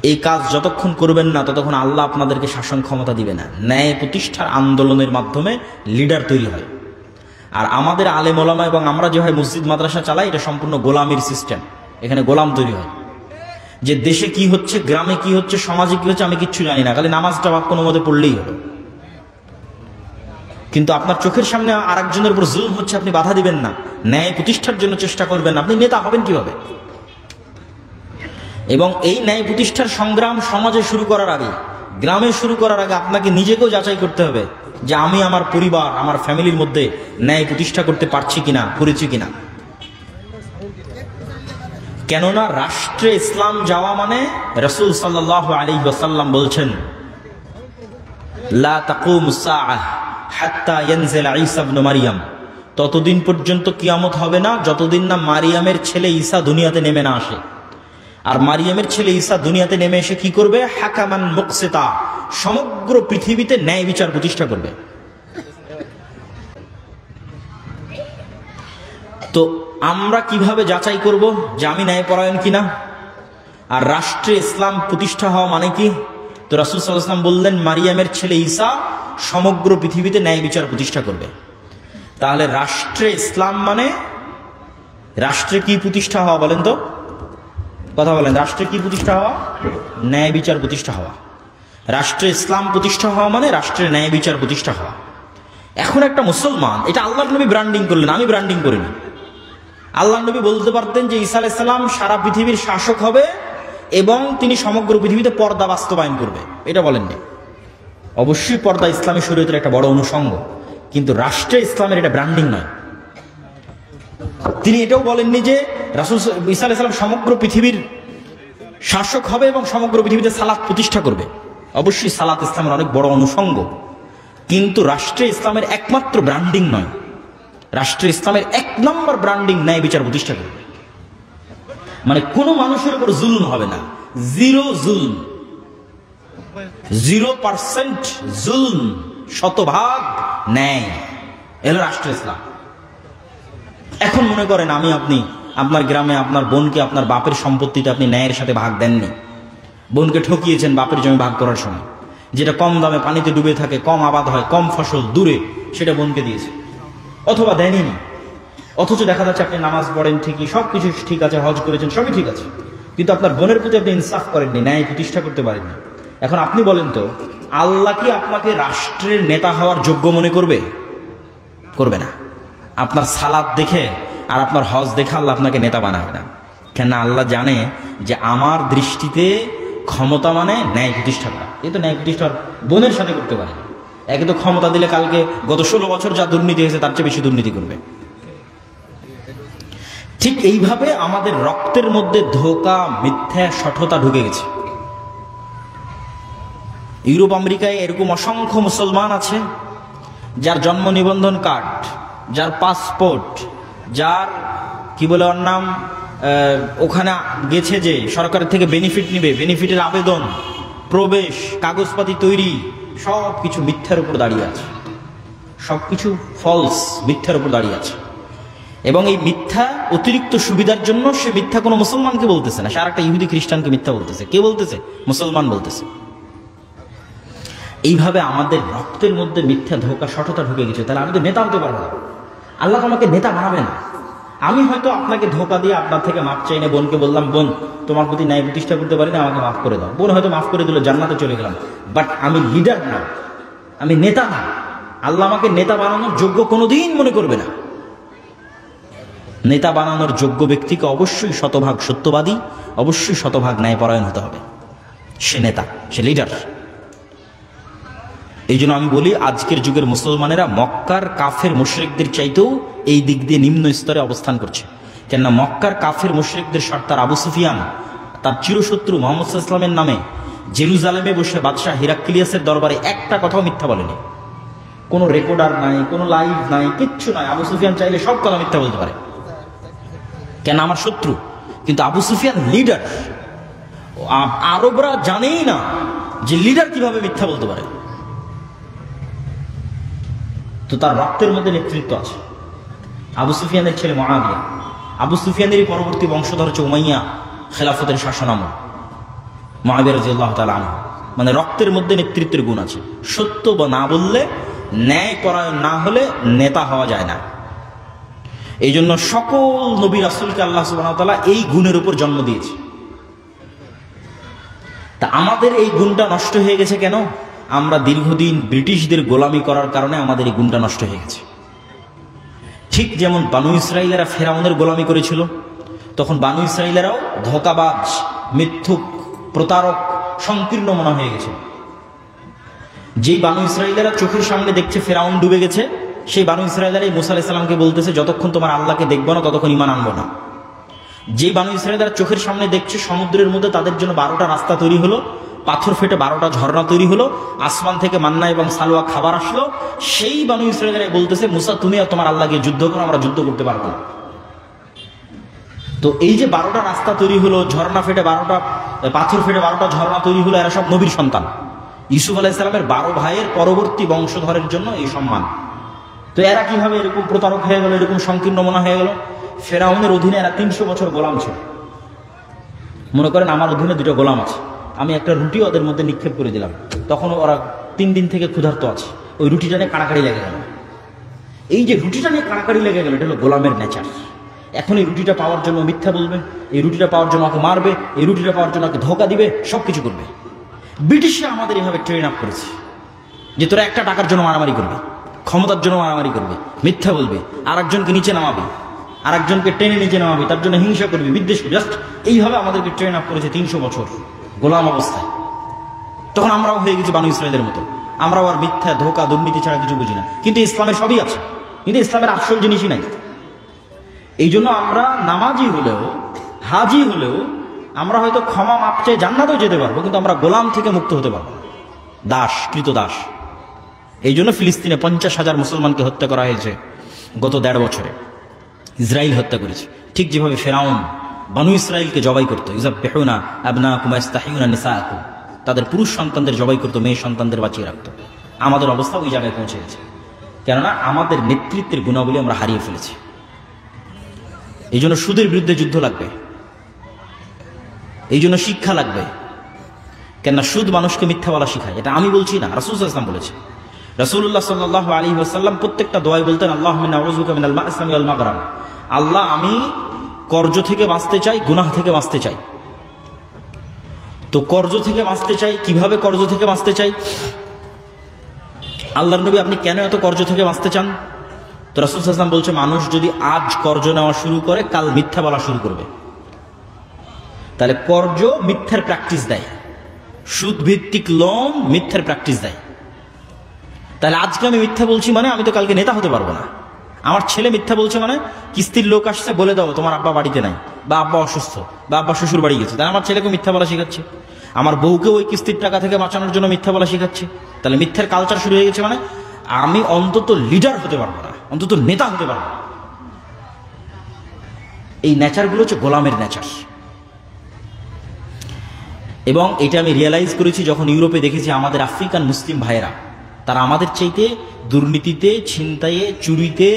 এই কাজ যতক্ষণ করবেন না ততক্ষণ আল্লাহ আপনাদেরকে শাসন ক্ষমতা দিবে না। ন্যায় প্রতিষ্ঠার আন্দোলনের মাধ্যমে লিডার তৈরি হয়। আর আমাদের আলেম ওলামা এবং আমরা যেভাবে মসজিদ মাদ্রাসা চালাই, এটা সম্পূর্ণ গোলামির সিস্টেম। এখানে গোলাম তৈরি হয়, যে দেশে কি হচ্ছে, গ্রামে কি হচ্ছে, সমাজে কি হচ্ছে আমি কিচ্ছু জানি না, খালি নামাজটা কোনো মতে পড়লেই হলো। কিন্তু আপনার চোখের সামনে আরেকজনের উপর জুলুম হচ্ছে, আপনি বাধা দিবেন না, ন্যায় প্রতিষ্ঠার জন্য চেষ্টা করবেন, আপনি নেতা হবেন কিভাবে? এবং এই ন্যায় প্রতিষ্ঠার সংগ্রাম সমাজে শুরু করার আগে, গ্রামে শুরু করার আগে আপনাকে নিজেকেও যাচাই করতে হবে যে আমি আমার পরিবার, আমার ফ্যামিলির মধ্যে ন্যায় প্রতিষ্ঠা করতে পারছি কিনা, করেছি কিনা। কেননা রাষ্ট্রে ইসলাম যাওয়া মানে রাসূল সাল্লাল্লাহু আলাইহি ওয়াসাল্লাম বলছেন, লা তাকুমুস সাআহ হাত্তা ইয়ানজিল ঈসা ইবনে মারইয়াম, ততদিন পর্যন্ত কিয়ামত হবে না যতদিন না মারিয়ামের ছেলে ঈসা দুনিয়াতে নেমে না আসে। আর মারিয়ামের ছেলে ঈসা দুনিয়াতে নেমে এসে কি করবে? হাকামান মুকসিতা, সমগ্র পৃথিবীতে ন্যায় বিচার প্রতিষ্ঠা করবে। তো আমরা কিভাবে যাচাই করব যে আমি ন্যায়পরায়ণ কিনা? আর রাষ্ট্রে ইসলাম প্রতিষ্ঠা হওয়া মানে কি? তো রাসূল সাল্লাল্লাহু আলাইহি ওয়াসাল্লাম বললেন মারিয়ামের ছেলে ঈসা সমগ্র পৃথিবীতে ন্যায় বিচার প্রতিষ্ঠা করবে। তাহলে রাষ্ট্রে ইসলাম মানে রাষ্ট্রে কি প্রতিষ্ঠা হওয়া? বলেন তো, কথা বলেন। রাষ্ট্রে কি প্রতিষ্ঠা হওয়া? ন্যায় বিচার প্রতিষ্ঠা হওয়া। রাষ্ট্রে ইসলাম প্রতিষ্ঠা হওয়া মানে রাষ্ট্রের ন্যায় বিচার প্রতিষ্ঠা হওয়া। এখন একটা মুসলমান, এটা আল্লাহর নবী ব্র্যান্ডিং করলেন, আমি ব্র্যান্ডিং করিনি। আল্লাহর নবী বলতে পারতেন যে ঈসা আলাইহিস সালাম সারা পৃথিবীর শাসক হবে এবং তিনি সমগ্র পৃথিবীতে পর্দা বাস্তবায়ন করবে, এটা বলেননি। অবশ্যই পর্দা ইসলামী শরীয়তের একটা বড় অনুষঙ্গ, কিন্তু রাষ্ট্রে ইসলামের এটা ব্র্যান্ডিং নয়। তিনি এটাও বলেননি যে রাসূল ঈসা আলাইহিস সালাম সমগ্র পৃথিবীর শাসক হবে এবং সমগ্র পৃথিবীতে সালাত প্রতিষ্ঠা করবে। অবশ্যই সালাত ইসলামের অনেক বড় অনুষঙ্গ, কিন্তু রাষ্ট্রে ইসলামের একমাত্র ব্র্যান্ডিং নয়। রাষ্ট্রে ইসলামের 1 নম্বর ব্র্যান্ডিং ন্যায় বিচার প্রতিষ্ঠা করবে। মানে কোনো মানুষের উপর জুলুম হবে না, জিরো জুলুম, 0% জুলুম, শতভাগ ন্যায়, এলো রাষ্ট্র ইসলাম। এখন মনে করেন আমি আপনি আপনার গ্রামে আপনার বোনকে আপনার বাপের সম্পত্তিতে আপনি ন্যায়ের সাথে ভাগ দেননি, বোনকে ঠকিয়েছেন বাপের জমি ভাগ করার সময়, যেটা কম দামে পানিতে ডুবে থাকে, কম আবাদ হয়, কম ফসল, দূরে, সেটা বোনকে দিয়েছে, অথবা দেনই। অথচ দেখা যাচ্ছে আপনি নামাজ পড়েন ঠিকই, সবকিছু ঠিক আছে, হজ করেছেন, সবই ঠিক আছে, কিন্তু আপনার বোনের প্রতি আপনি ইনসাফ করেননি, ন্যায় প্রতিষ্ঠা করতে পারেননি। এখন আপনি বলেন তো, আল্লাহ কি আপনাকে রাষ্ট্রের নেতা হওয়ার যোগ্য মনে করবে? করবে না। আপনার সালাত দেখে আর আপনার হজ দেখে আল্লাহ আপনাকে নেতা বানাবে না। কেন? আল্লাহ জানে যে আমার দৃষ্টিতে ক্ষমতা মানে ন্যায় প্রতিষ্ঠা করা। এ তো ন্যায় প্রতিষ্ঠার বোনের সাথে করতে পারে। একে তো ক্ষমতা দিলে কালকে গত 16 বছর যা দুর্নীতি হয়েছে তার চেয়ে বেশি দুর্নীতি করবে। ঠিক এইভাবে আমাদের রক্তের মধ্যে ধোঁকা, মিথ্যা, শঠতা ঢুকে গেছে। ইউরোপ আমেরিকায় এরকম অসংখ্য মুসলমান আছে যার জন্ম নিবন্ধন কার্ড, যার পাসপোর্ট, যার কি বলে ওর নাম, ওখানে গেছে যে সরকারের থেকে বেনিফিট নিবে, বেনিফিটের আবেদন, প্রবেশ, কাগজপাতি তৈরি, সব কিছু মিথ্যার উপর দাঁড়িয়ে আছে, সবকিছু ফলস, মিথ্যার উপর দাঁড়িয়ে আছে। এবং এই মিথ্যা অতিরিক্ত সুবিধার জন্য সে মিথ্যা কোনো মুসলমানকে বলতেছে না, সে আর একটা ইহুদি খ্রিস্টানকে মিথ্যা বলতেছে। কে বলতেছে? মুসলমান বলতেছে। এইভাবে আমাদের রক্তের মধ্যে মিথ্যা, ধোঁকা, শঠতা ঢুকে গেছে। তাহলে আমি তো নেতা হতে পারবো না। আল্লাহ তো আমাকে নেতা বানাবে না। আমি হয়তো আপনাকে ধোঁকা দিয়ে আপনার থেকে মাপ চাই না, বোনকে বললাম, বোন তোমার প্রতি ন্যায় প্রতিষ্ঠা করতে পারি না, আমাকে মাফ করে দাও। বোন হয়তো মাফ করে দিল, জান্নাতে চলে গেলাম। বাট আমি লিডার না, আমি নেতা না। আল্লাহ আমাকে নেতা বানানোর যোগ্য কোনোদিন মনে করবে না। নেতা বানানোর যোগ্য ব্যক্তিকে অবশ্যই শতভাগ সত্যবাদী, অবশ্যই শতভাগ ন্যায়পরায়ণ হতে হবে। সে নেতা, সে লিডার। এই জন্য আমি বলি, আজকের যুগের মুসলমানেরা মক্কার কাফের মুশরিকদের চাইতেও এই দিক দিয়ে নিম্ন স্তরে অবস্থান করছে। কেননা মক্কার কাফের মুশরিকদের সর্দার আবু সুফিয়ান তার চিরশত্রু মুহাম্মদ সাল্লাল্লাহু আলাইহি ওয়াসাল্লামের নামে জেরুজালেমে বসে বাদশাহ হিরাক্লিয়াসের দরবারে একটা কথাও মিথ্যা বলেনি। কোনো রেকর্ডার নাই, কোনো লাইভ নাই, কিচ্ছু নাই। আবু সুফিয়ান চাইলে সব কথা মিথ্যা বলতে পারে, কেন? আমার শত্রু। কিন্তু আবু সুফিয়ান লিডার। আরবরা জানেই না যে লিডার কিভাবে মিথ্যা বলতে পারে। তো তার রক্তের মধ্যে নেতৃত্ব আছে। আবু সুফিয়ানের ছেলে মুআবিয়া, আবু সুফিয়ানেরই পরবর্তী বংশধর হচ্ছে উমাইয়া খেলাফতের শাসনামল, মুআবিয়া রাদিয়াল্লাহু তাআলা আনহু। মানে রক্তের মধ্যে নেতৃত্বের গুণ আছে। সত্য বা না বললে, ন্যায় পরায়ণ না হলে নেতা হওয়া যায় না। এই জন্য সকল নবী রাসূলকে আল্লাহ সুবহানাহু ওয়া তাআলা এই গুণের উপর জন্ম দিয়েছে। তা আমাদের এই গুণটা নষ্ট হয়ে গেছে কেন? আমরা দীর্ঘদিন ব্রিটিশদের গোলামি করার কারণে আমাদের এই গুণটা নষ্ট হয়ে গেছে। ঠিক যেমন বানু ইসরাইলেরা ফেরাউনের গোলামি করেছিল, তখন বানু ইসরাইলেরাও ধোঁকাবাজ, মিথ্যুক, প্রতারক, সংকীর্ণ মনা হয়ে গেছে। যেই বানু ইসরাইলেরা চোখের সামনে দেখছে ফেরাউন ডুবে গেছে, সেই বানু ইসরাইলেরা মুসা আলাইহিস সালামকে বলতেছে, যতক্ষণ তোমার আল্লাহকে দেখবো না ততক্ষণ ঈমান আনবো না। যে বানু ইসরাইলেরা চোখের সামনে দেখছে সমুদ্রের মধ্যে তাদের জন্য 12টা রাস্তা তৈরি হলো, পাথর ফেটে 12টা ঝর্ণা তৈরি হলো, আসমান থেকে মান্না এবং সালোয়া খাবার আসলো, সেই বানু ইসরাইলেরা বলতেছে, মুসা তুমি আর তোমার আল্লাহকে যুদ্ধ করো, আমরা যুদ্ধ করতে পারবো না। তো এই যে 12টা রাস্তা তৈরি হলো, ঝর্ণা ফেটে 12টা, পাথর ফেটে 12টা ঝর্ণা তৈরি হলো, এরা সব নবীর সন্তান। ইউসুফ আলাইহিস সালামের 12 ভাইয়ের পরবর্তী বংশধরের জন্য এই সম্মান। তো এরা কিভাবে এরকম প্রতারক হয়ে গেল, এরকম সংকীর্ণ মনা হয়ে গেল? ফেরাউনের অধীনে এরা 300 বছর গোলাম ছিল। মনে করেন আমার অধীনে 2টা গোলাম আছে, আমি একটা রুটি ওদের মধ্যে নিক্ষেপ করে দিলাম, তখন ওরা 3 দিন থেকে ক্ষুধার্ত আছে, ওই রুটিটা নিয়ে কাড়াকাড়ি লেগে গেল। এই যে রুটিটা নিয়ে কাড়াকাড়ি লেগে গেল, এটা হলো গোলামের নেচার। এখন এই রুটিটা পাওয়ার জন্য মিথ্যা বলবে, এই রুটিটা পাওয়ার জন্য ওকে মারবে, এই রুটিটা পাওয়ার জন্য ওকে ধোঁকা দিবে, সবকিছু করবে। ব্রিটিশরা আমাদের এভাবে ট্রেন আপ করেছে যে তোরা একটা টাকার জন্য মারামারি করবে, ক্ষমতার জন্য মারামারি করবে, মিথ্যা বলবে, আর একজনকে নিচে নামাবে, আর একজনকে টেনে নিচে নামাবে, তার জন্য হিংসা করবে, বিদ্বেষ করবে। জাস্ট এইভাবে আমাদেরকে ট্রেন আপ করেছে 300 বছর গোলাম অবস্থায়। তখন আমরাও হয়ে গেছি বানু ইসরাইলের মতো, আমরাও আর মিথ্যা, ধোঁকা, দুর্নীতি ছাড়া কিছু বুঝি না। কিন্তু ইসলামের সবই আছে, কিন্তু ইসলামের আসল জিনিসই নাই। এই জন্য আমরা নামাজি হলেও, হাজি হলেও, আমরা হয়তো ক্ষমা মাপ চাই, জান্নাতেও যেতে পারবো, কিন্তু আমরা গোলাম থেকে মুক্ত হতে পারবো না, দাস, কৃতদাস। এই জন্য ফিলিস্তিনে 50,000 মুসলমানকে হত্যা করা হয়েছে গত 1.5 বছরে। ইসরায়েল হত্যা করেছে, ঠিক যেভাবে ফেরাউন বানু ইসরায়েলকে জবাই করতো। ইউযাববিহুনা আবনাকুম ওয়া ইস্তাহিয়ুনা নিসাআকুম, তাদের পুরুষ সন্তানদের জবাই করতো, মেয়ে সন্তানদের বাঁচিয়ে রাখতো। আমাদের অবস্থা ওই জায়গায় পৌঁছে গেছে, কেননা আমাদের নেতৃত্বের গুণাবলী আমরা হারিয়ে ফেলেছি। এই জন্য সুদের বিরুদ্ধে যুদ্ধ লাগবে, এই জন্য শিক্ষা লাগবে। কেননা সুদ মানুষকে মিথ্যা বলা শিখায়। এটা আমি বলছি না, রাসূল সাল্লাল্লাহু আলাইহি ওয়াসাল্লাম বলেছে। রাসূলুল্লাহ সাল্লাল্লাহু আলাইহি ওয়াসাল্লাম প্রত্যেকটা দোয়ায় বলতেন, আল্লাহুম্মা ইন্নী আউযুবিকা মিনাল মা'সামি ওয়াল মাগরাম। আল্লাহ, আমি কর্জ থেকে বাঁচতে চাই, গুনাহ থেকে বাঁচতে চাই। তো কর্জ থেকে বাঁচতে চাই, কিভাবে কর্জ থেকে বাঁচতে চাই? আল্লাহর নবী, আপনি কেন এত কর্জ থেকে বাঁচতে চান? তো রাসূল সাল্লাল্লাহু আলাইহি ওয়াসাল্লাম বলছে, মানুষ যদি আজ কর্জ নেওয়া শুরু করে, কাল মিথ্যা বলা শুরু করবে। তাহলে কর্জ মিথ্যার প্র্যাকটিস দেয়। সুদ ভিত্তিক লোন, মিথ্যার প্র্যাকটিস দেয়। তাহলে আজকে আমি মিথ্যা বলছি মানে আমি তো কালকে নেতা হতে পারবো না। আমার ছেলে মিথ্যা বলছে মানে কিস্তির লোক আসছে বলে দাও তোমার আব্বা বাড়িতে নাই, বা আব্বা অসুস্থ, বা আব্বা শ্বশুর বাড়ি গেছে, তাহলে আমার ছেলেকে মিথ্যা বলা শেখাচ্ছে। আমার বউকে ওই কিস্তির টাকা থেকে বাঁচানোর জন্য মিথ্যা বলা শেখাচ্ছে। তাহলে মিথ্যার কালচার শুরু হয়ে গেছে মানে আমি অন্তত লিডার হতে পারবো না, অন্তত নেতা হতে পারবো না। এই নেচারগুলো হচ্ছে গোলামের নেচার। এবং এটা আমি রিয়েলাইজ করেছি যখন ইউরোপে দেখেছি আমাদের আফ্রিকান মুসলিম ভাইয়েরা, তারা আমাদের চাইতে দুর্নীতিতে, ছিনতাইয়ে, চুরিতে,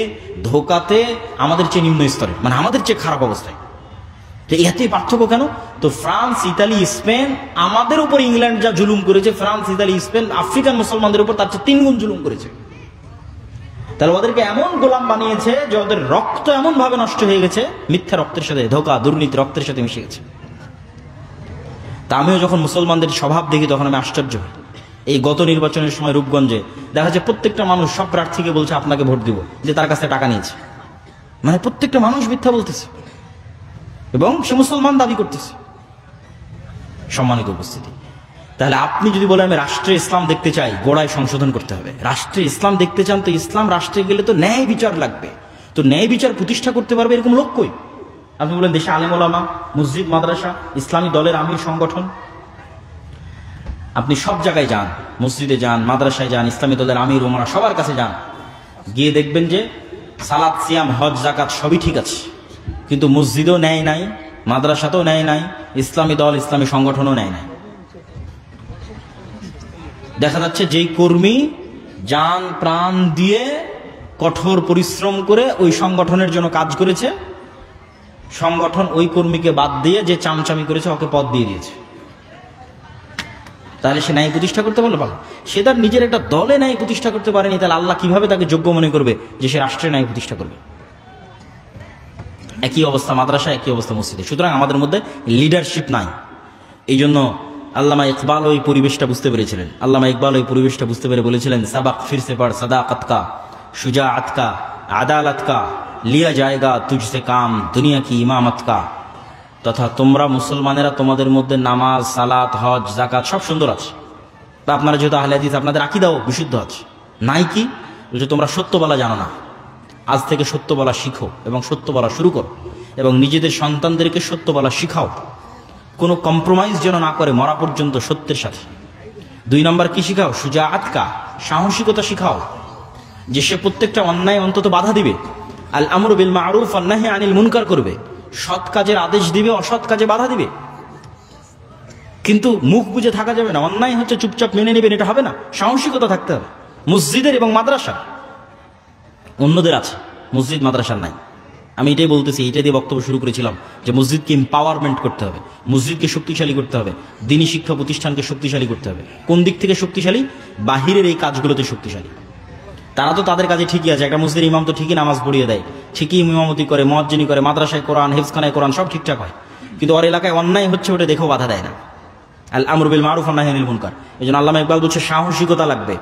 ধোকাতে আমাদের চেয়ে নিম্ন স্তরে, মানে আমাদের চেয়ে খারাপ অবস্থায়। তো এতেই পার্থক্য কেন? তো ফ্রান্স, ইতালি, স্পেন আমাদের উপর ইংল্যান্ড যা জুলুম করেছে, ফ্রান্স, ইতালি, স্পেন আফ্রিকান মুসলমানদের উপর তার চেয়ে 3 গুণ জুলুম করেছে। তাহলে ওদেরকে এমন গোলাম বানিয়েছে যে ওদের রক্ত এমন ভাবে নষ্ট হয়ে গেছে, মিথ্যা রক্তের সাথে, ধোকা দুর্নীতি রক্তের সাথে মিশে গেছে। তা আমিও যখন মুসলমানদের স্বভাব দেখি তখন আমি আশ্চর্য হই। এই গত নির্বাচনের সময় রূপগঞ্জে দেখা যায় প্রত্যেকটা মানুষ সব প্রার্থীকে বলছে আপনাকে ভোট দিব, যে তার কাছে টাকা নিয়েছে। মানে প্রত্যেকটা মানুষ মিথ্যা বলতেছে এবং সে মুসলমান দাবি করতেছে। সম্মানিত উপস্থিতি, তাহলে আপনি যদি বলেন আমি রাষ্ট্রে ইসলাম দেখতে চাই, গোড়ায় সংশোধন করতে হবে। রাষ্ট্রে ইসলাম দেখতে চান তো ইসলাম রাষ্ট্রে গেলে তো ন্যায় বিচার লাগবে। তো ন্যায় বিচার প্রতিষ্ঠা করতে পারবে এরকম লোক কই? আপনি বলেন দেশে আলেম ওলামা, মসজিদ, মাদ্রাসা, ইসলামী দলের আমির সংগঠন। আপনি সব জায়গায় যান, মসজিদে যান, মাদ্রাসায় যান, ইসলামী দলের আমির ওমরা সবার কাছে যান, গিয়ে দেখবেন যে সালাত, সিয়াম, হজ, যাকাত সবই ঠিক আছে, কিন্তু মসজিদও ন্যায় নাই, মাদ্রাসাতেও ন্যায় নাই, ইসলামী দল, ইসলামী সংগঠনও ন্যায় নাই। দেখা যাচ্ছে যেই কর্মী জান প্রাণ দিয়ে কঠোর পরিশ্রম করে ওই সংগঠনের জন্য কাজ করেছে, সংগঠন ওই কর্মীকে বাদ দিয়ে যে চামচামি করেছে ওকে পদ দিয়ে দিয়েছে। তাহলে সে ন্যায় প্রতিষ্ঠা করতে পারলো? ভালো। সে তার নিজের একটা দলে ন্যায় প্রতিষ্ঠা করতে পারেনি, তাহলে আল্লাহ কিভাবে তাকে যোগ্য মনে করবে যে সে রাষ্ট্রে ন্যায় প্রতিষ্ঠা করবে? একই অবস্থা মাদ্রাসা, একই অবস্থা মসজিদে। সুতরাং আমাদের মধ্যে লিডারশিপ নাই। এই জন্য আল্লামা ইকবাল ওই পরিবেশটা বুঝতে পেরেছিলেন। আল্লামা ইকবাল ওই পরিবেশটা বুঝতে পেরে বলেছিলেন, সাবাক ফিরসে পড় সাদাকাত কা, শুজাআত কা, আদালত কা, লিয়া জায়গা তুঝসে কাম, দুনিয়া কি ইমামত কা। তথা তোমরা মুসলমানেরা তোমাদের মধ্যে নামাজ, সালাত, হজ, যাকাত সব সুন্দর আছে, বা আপনারা যেহেতু আহলে হাদিস আপনাদের আকীদাও বিশুদ্ধ আছে, নাই কি যে তোমরা সত্য বলা জানো না। আজ থেকে সত্য বলা শিখো এবং সত্য বলা শুরু করো, এবং নিজেদের সন্তানদেরকে সত্য বলা শিখাও। কোনো কম্প্রোমাইজ যেন না করে মরা পর্যন্ত সত্যের সাথে। 2 নম্বর কি শিখাও? শুজাআত কা, সাহসিকতা শিখাও, যে সে প্রত্যেকটা অন্যায় অন্তত বাধা দিবে। আল আমরু বিল মারুফ ওয়ান নাহি আনিল মুনকার করবে, সৎ কাজের আদেশ দিবে, অসৎ কাজে বাধা দিবে। কিন্তু মুখ বুজে থাকা যাবে না, অন্যায় হচ্ছে চুপচাপ মেনে নেবেন এটা হবে না, সাহসিকতা থাকতে হবে। মসজিদের এবং মাদ্রাসা, অন্যদের আছে, মসজিদ মাদ্রাসার নাই। আমি এটাই বলতেছি, এইটা দিয়ে বক্তব্য শুরু করেছিলাম যে মসজিদকে এম্পাওয়ারমেন্ট করতে হবে, মসজিদকে শক্তিশালী করতে হবে, দ্বীনি শিক্ষা প্রতিষ্ঠানকে শক্তিশালী করতে হবে। কোন দিক থেকে শক্তিশালী? বাহিরের এই কাজগুলোতে শক্তিশালী। তারা তো তাদের কাজে ঠিকই আছে, একটা মসজিদের ইমাম তো ঠিকই নামাজ পড়িয়ে দেয়, ঠিকই ইমামতি করে, মুয়াজ্জিনি করে, মাদ্রাসায় কোরআন, হিফজখানায় কোরআন সব ঠিকঠাক হয়, কিন্তু ওর এলাকায় অন্যায় হচ্ছে ওটা দেখেও বাধা দেয় না। আল আমরু বিল মারুফ ওয়ান নাহি আনিল মুনকার। এজন্য আল্লামা ইকবাল বলছে সাহসিকতা লাগবে,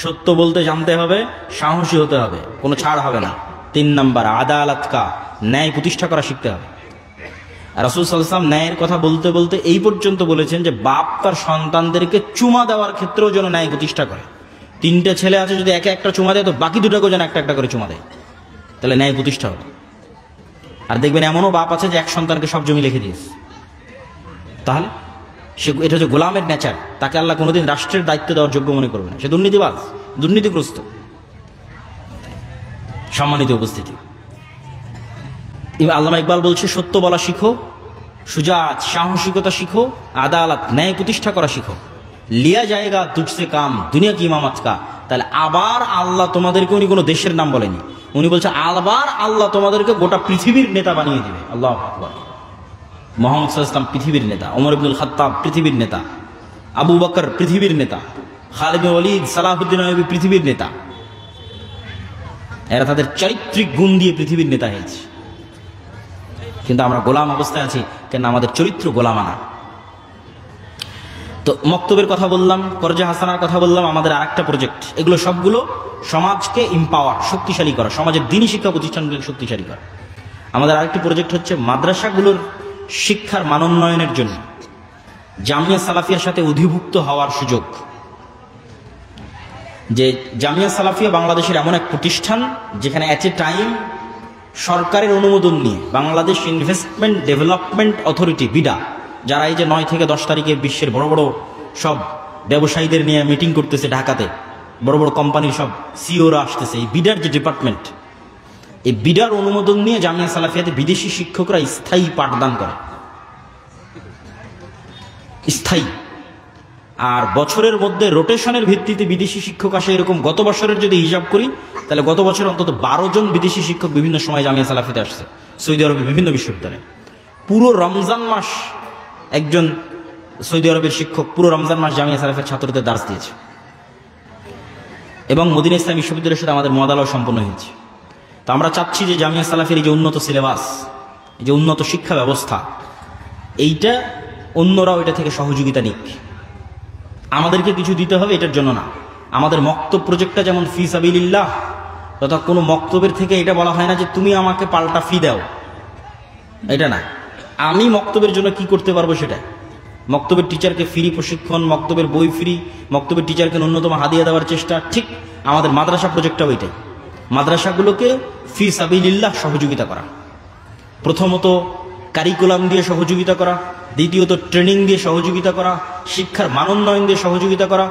সত্য বলতে জানতে হবে, সাহসী হতে হবে, কোনো ছাড় হবে না। 3 নম্বর আদালত কা, ন্যায় প্রতিষ্ঠা করা শিখতে হবে। রাসূল সাল্লাল্লাহু আলাইহি ওয়াসাল্লাম ন্যায়ের কথা বলতে বলতে এই পর্যন্ত বলেছেন যে বাপ তার সন্তানদেরকে চুমা দেওয়ার ক্ষেত্রেও যেন ন্যায় প্রতিষ্ঠা করে। 3টে ছেলে আছে, যদি একে একটা চুমা দেয় তো বাকি 2টাকেও যেন একটা একটা করে চুমা দেয়, তাহলে ন্যায় প্রতিষ্ঠা হবে। আর দেখবেন এমনও বাপ আছে যে এক সন্তানকে সব জমি লিখে দিয়েছে, তাহলে সে এটা হচ্ছে গোলামের নেচার, তাকে আল্লাহ কোনোদিন রাষ্ট্রের দায়িত্ব দেওয়ার যোগ্য মনে করবে না, সে দুর্নীতিবাজ, দুর্নীতিগ্রস্ত। সম্মানিত উপস্থিতি, আল্লামা ইকবাল বলছে সত্য বলা শিখো, শুজাআত সাহসিকতা শিখো, আদালত ন্যায় প্রতিষ্ঠা করা শিখো, লিয়া জায়গা তুঝসে কাম, দুনিয়া কি ইমামত কা। তাহলে আবার আল্লাহ তোমাদেরকে, উনি কোনো দেশের নাম বলেনি, উনি বলছে আবার আল্লাহ তোমাদেরকে গোটা পৃথিবীর নেতা বানিয়ে দিবে। আল্লাহু আকবার। মুহাম্মদ সাল্লাল্লাহু আলাইহি ওয়াসাল্লাম পৃথিবীর নেতা, ওমর ইবনুল খাত্তাব পৃথিবীর নেতা, আবু বকর পৃথিবীর নেতা, খালিদ বিন ওয়ালিদ, সালাহুদ্দিন আইয়ুবী পৃথিবীর নেতা। এরা তাদের চারিত্রিক গুণ দিয়ে পৃথিবীর নেতা হয়েছে, কিন্তু আমরা গোলাম অবস্থায় আছি কেন? আমাদের চরিত্র গোলামানা। তো মক্তবের কথা বললাম, করজে হাসানার কথা বললাম, আমাদের আরেকটা প্রজেক্ট, এগুলো সবগুলো সমাজকে এম্পাওয়ার, শক্তিশালী করা, সমাজের দ্বীনি শিক্ষা প্রতিষ্ঠানগুলোকে শক্তিশালী করা। আমাদের আরেকটি প্রজেক্ট হচ্ছে মাদ্রাসাগুলোর শিক্ষার মানোন্নয়নের জন্য। জামিয়া সালাফিয়ার সাথে অধিভুক্ত হওয়ার সুযোগ। যে জামিয়া সালাফিয়া বাংলাদেশের এমন এক প্রতিষ্ঠান যেখানে অ্যাট এ টাইম সরকারের অনুমোদন নিয়ে Bangladesh investment development authority BIDA, যারা এই যে 9 থেকে 10 তারিখে বিশ্বের বড় বড় সব ব্যবসায়ীদের নিয়ে মিটিং করতেছে ঢাকাতে, বড় বড় কোম্পানির সব সিওরা আসতেছে, এই বিডার যে ডিপার্টমেন্ট, এই বিডার অনুমোদন নিয়ে জামিয়া সালাফিয়াতে বিদেশি শিক্ষকরা স্থায়ী পাঠদান করে, স্থায়ী। আর বছরের মধ্যে রোটেশনের ভিত্তিতে বিদেশি শিক্ষক আসে এরকম। গত বছরের যদি হিসাব করি তাহলে গত বছর অন্তত 12 জন বিদেশি শিক্ষক বিভিন্ন সময় জামিয়া সালাফিতে আসছে, সৌদি আরবের বিভিন্ন বিশ্ববিদ্যালয়ে। পুরো রমজান মাস একজন সৌদি আরবের শিক্ষক পুরো রমজান মাস জামিয়া সালাফের ছাত্রদের দার্স দিয়েছে। এবং মদিনা ইসলাম বিশ্ববিদ্যালয়ের সাথে আমাদের মদালাও সম্পন্ন হয়েছে। তো আমরা চাচ্ছি যে জামিয়া সালাফের এই যে উন্নত সিলেবাস, এই যে উন্নত শিক্ষা ব্যবস্থা, এইটা অন্যরাও এটা থেকে সহযোগিতা নিক। আমাদেরকে কিছু দিতে হবে এটার জন্য না। আমাদের মক্তব প্রজেক্টটা যেমন ফি সাবিলিল্লাহ, তথা কোনো মক্তবের থেকে এটা বলা হয় না যে তুমি আমাকে পাল্টা ফি দাও, এটা না। আমি মক্তবের জন্য কি করতে পারবো সেটা। মক্তবের টিচারকে ফ্রি প্রশিক্ষণ, মক্তবের বই ফ্রি, মক্তবের টিচারকে ন্যূনতম হাদিয়া দেওয়ার চেষ্টা। ঠিক আমাদের মাদ্রাসা প্রজেক্টটাও এটাই। মাদ্রাসাগুলোকে ফি সাবিলিল্লাহ সহযোগিতা করা, প্রথমত কারিকুলাম দিয়ে সহযোগিতা করা, দ্বিতীয়ত ট্রেনিং দিয়ে সহযোগিতা করা, শিক্ষার মানোন্নয়ন দিয়ে সহযোগিতা করা,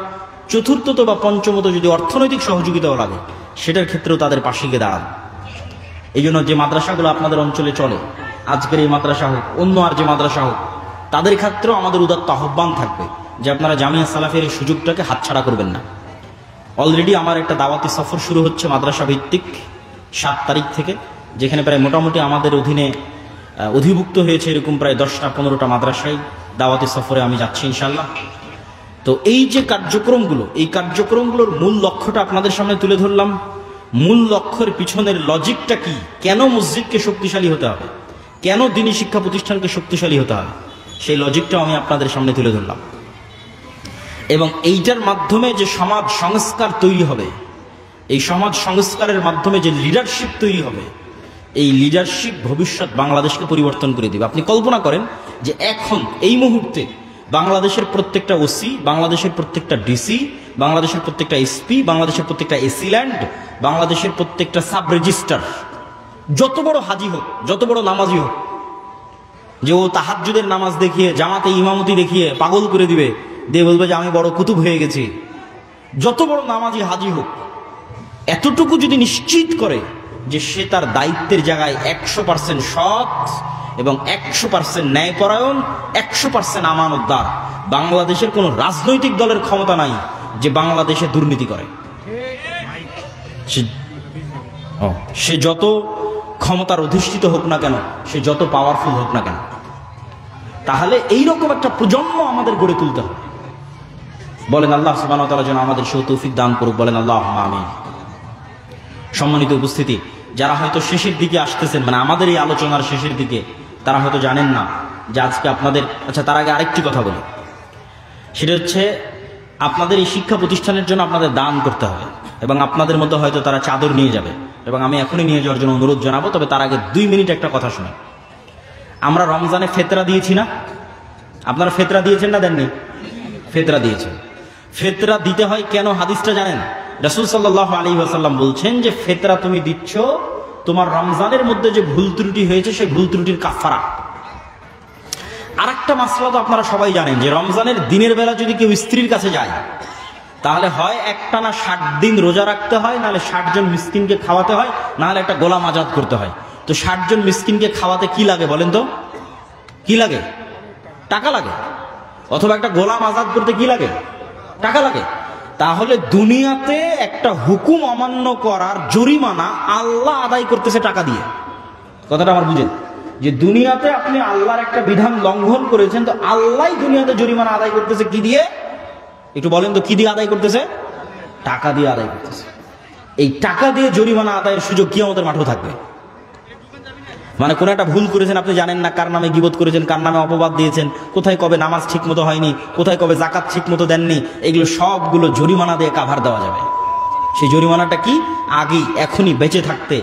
চতুর্থত বা পঞ্চমত যদি অর্থনৈতিক সহযোগিতাও লাগে সেটার ক্ষেত্রেও তাদের পাশে গিয়ে দাঁড়ান। এই জন্য যে মাদ্রাসাগুলো আপনাদের অঞ্চলে চলে, আজকের এই মাদ্রাসা হোক, অন্য আর যে মাদ্রাসা হোক, তাদের ক্ষেত্রেও আমাদের উদাত্ত আহ্বান থাকবে যে আপনারা জামিয়া সালাফের এই সুযোগটাকে হাতছাড়া করবেন না। অলরেডি আমার একটা দাওয়াতি সফর শুরু হচ্ছে মাদ্রাসা ভিত্তিক 7 তারিখ থেকে, যেখানে প্রায় মোটামুটি আমাদের অধীনে অধিভুক্ত হয়েছে এরকম প্রায় 10টা-15টা মাদ্রাসায় দাওয়াতি সফরে আমি যাচ্ছি ইনশাল্লাহ। তো এই যে কার্যক্রমগুলো, এই কার্যক্রমগুলোর মূল লক্ষ্যটা আপনাদের সামনে তুলে ধরলাম। মূল লক্ষ্যের পিছনের লজিকটা কি, কেন মসজিদকে শক্তিশালী হতে হবে, কেন দ্বীনি শিক্ষা প্রতিষ্ঠানকে শক্তিশালী হতে হবে, সেই লজিকটাও আমি আপনাদের সামনে তুলে ধরলাম। এবং এইটার মাধ্যমে যে সমাজ সংস্কার তৈরি হবে, এই সমাজ সংস্কারের মাধ্যমে যে লিডারশিপ তৈরি হবে, এই লিডারশিপ ভবিষ্যৎ বাংলাদেশকে পরিবর্তন করে দিবে। আপনি কল্পনা করেন যে এখন এই মুহূর্তে বাংলাদেশের প্রত্যেকটা ওসি, বাংলাদেশের প্রত্যেকটা ডিসি, বাংলাদেশের প্রত্যেকটা এসপি, বাংলাদেশের প্রত্যেকটা এসিল্যান্ড, বাংলাদেশের প্রত্যেকটা সাব রেজিস্ট্রার, যত বড় হাজি হোক, যত বড় নামাজি হোক, যে ও তাহাজ্জুদের নামাজ দেখিয়ে, জামাতে ইমামতি দেখিয়ে পাগল করে দিবে, দিয়ে বলবে যে আমি বড় কুতুব হয়ে গেছি, যত বড় নামাজি হাজি হোক, এতটুকু যদি নিশ্চিত করে যে সে তার দায়িত্বের জায়গায় 100% সৎ এবং 100% ন্যায়পরায়ণ, 100% আমানতদার, বাংলাদেশের কোনো রাজনৈতিক দলের ক্ষমতা নাই যে বাংলাদেশে দুর্নীতি করে। সে যত ক্ষমতার অধিষ্ঠিত হোক না কেন, সে যত পাওয়ারফুল হোক না কেন, তাহলে এইরকম একটা প্রজন্ম আমাদের গড়ে তুলতে হবে। বলেন আল্লাহ সুবহানাহু ওয়া তাআলা যেন আমাদের সেই তৌফিক দান করুক। বলেন আল্লাহুম্মা আমিন। সম্মানিত উপস্থিতি, যারা হয়তো শেষের দিকে আসতেছেন, মানে আমাদের এই আলোচনার শেষের দিকে, তারা হয়তো জানেন না যে আজকে আপনাদের, আচ্ছা তার আগে আরেকটি কথা বলি, সেটা হচ্ছে আপনাদের এই শিক্ষা প্রতিষ্ঠানের জন্য আপনাদের দান করতে হবে। এবং আপনাদের মধ্যে হয়তো তারা চাদর নিয়ে যাবে, এবং আমি এখনই নিয়ে যাওয়ার জন্য অনুরোধ জানাবো। তবে তার আগে 2 মিনিট একটা কথা শুনে। আমরা রমজানে ফেতরা দিয়েছি না? আপনারা ফেতরা দিয়েছেন না দেননি? ফেতরা দিয়েছেন। ফেতরা দিতে হয় কেন, হাদিসটা জানেন? রাসূল সাল্লাল্লাহু আলাইহি ওয়াসাল্লাম বলছেন যে ফেতরা তুমি দিচ্ছ তোমার রমজানের মধ্যে যে ভুল ত্রুটি হয়েছে সেই ভুল ত্রুটির কাফারা। আরেকটা মাসলা তো আপনারা সবাই জানেন যে রমজানের দিনের বেলা যদি কেউ স্ত্রীর কাছে যায়, তাহলে হয় একটানা 60 দিন রোজা রাখতে হয়, নাহলে 60 জন মিসকিনকে খাওয়াতে হয়, নাহলে একটা গোলাম আজাদ করতে হয়। তো 60 জন মিসকিনকে খাওয়াতে কি লাগে বলেন তো? কি লাগে? টাকা লাগে। অথবা একটা গোলাম আজাদ করতে কি লাগে? টাকা লাগে। তাহলে দুনিয়াতে একটা হুকুম অমান্য করার জরিমানা আল্লাহ আদায় করতেছে টাকা দিয়ে। কথাটা আমার বুঝেন, যে দুনিয়াতে আপনি আল্লাহর একটা বিধান লঙ্ঘন করেছেন, তো আল্লাহ দুনিয়াতে জরিমানা আদায় করতেছে কি দিয়ে? একটু বলেন তো কি দিয়ে আদায় করতেছে? টাকা দিয়ে আদায় করতেছে। এই টাকা দিয়ে জরিমানা আদায়ের সুযোগ কিয়ামতের মাঠেও থাকবে। মানে কোন একটা ভুল করেছেন, আপনি জানেন না কার নামে গীবত করেছেন, কার নামে অপবাদ দিয়েছেন, কোথায় কবে নামাজ ঠিক মতো হয়নি, কোথায় কবে যাকাত ঠিক মতো দেননি, এগুলো সবগুলো জরিমানা দিয়ে কাভার দেওয়া যাবে। সেই জরিমানাটা কি? আগেই এখনই বেঁচে থাকতে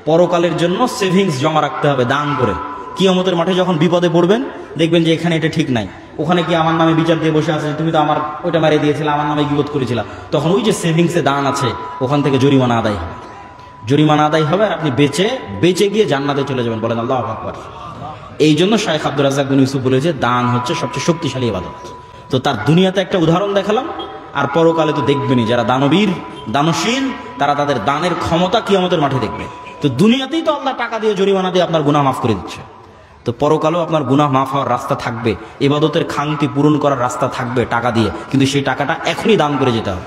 পরকালের জন্য সেভিংস জমা রাখতে হবে দান করে। কিয়ামতের মাঠে যখন বিপদে পড়বেন, দেখবেন যে এখানে এটা ঠিক নাই, ওখানে কি আমার নামে বিচার দিয়ে বসে আছে, তুমি তো আমার ওইটা মেরে দিয়েছিলে, আমার নামে গিবত করেছিলা, তখন ওই যে সেভিংসে দান আছে ওখান থেকে জরিমানা আদায় হবে। জরিমানা আদায় হবে আর আপনি বেঁচে গিয়ে জান্নাতে চলে যাবেন। বলেন আল্লাহু আকবার। এই জন্য শাইখ আব্দুর রাজ্জাক বিন ইউসুফ বলেছে দান হচ্ছে সবচেয়ে শক্তিশালী ইবাদত। তো তার দুনিয়াতে একটা উদাহরণ দেখালাম, আর পরকালে তো দেখবেনই যারা দানবীর দানশীল তারা তাদের দানের ক্ষমতা কিয়ামতের মাঠে দেখবে। তো দুনিয়াতেই তো আল্লাহ টাকা দিয়ে জরিমানা দিয়ে আপনার গুনাহ মাফ করে দিচ্ছে, তো পরকালেও আপনার গুনাহ মাফ হওয়ার রাস্তা থাকবে, ইবাদতের খাংতি পূরণ করার রাস্তা থাকবে টাকা দিয়ে, কিন্তু সেই টাকাটা এখনই দান করে যেতে হবে।